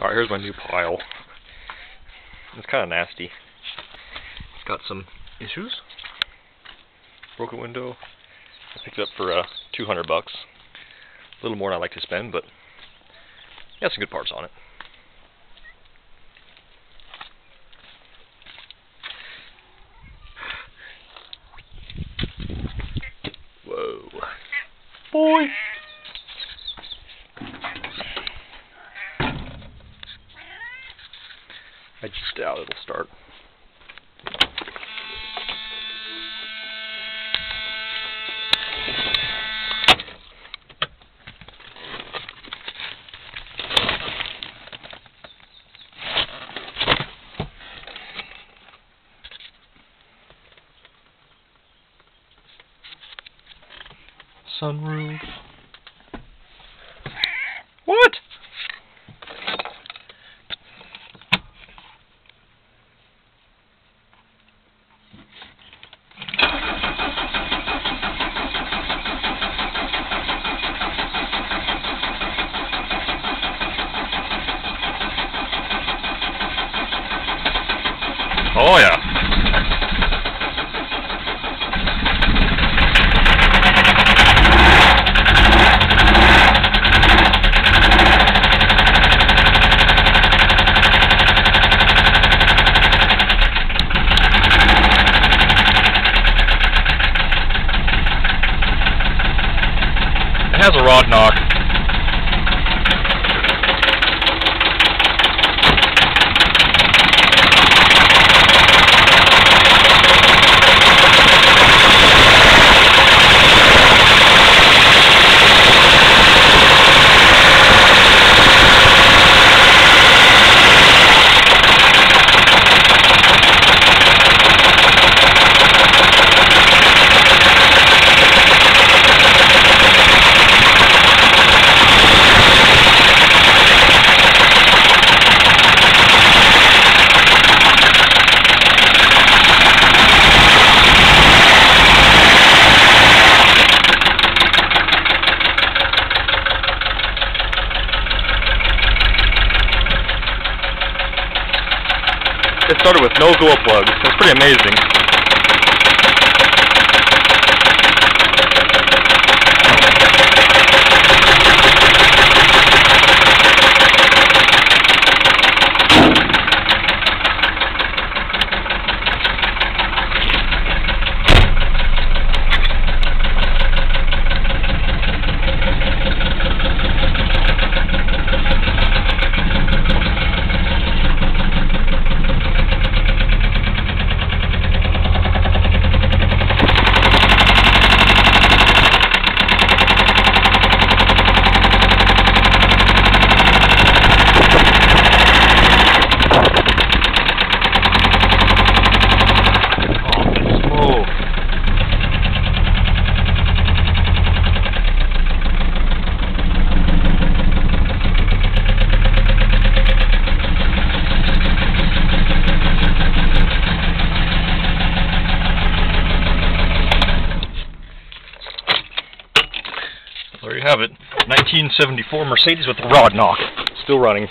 Alright, here's my new pile. It's kind of nasty. It's got some issues. Broken window. I picked it up for $200. A little more than I like to spend, but it has some good parts on it. Whoa. Boy! I just doubt it'll start. Sunroof. What? Oh yeah. It has a rod knock. It started with no glow plugs. That's pretty amazing. There you have it. 1974 Mercedes with the rod knock. Still running.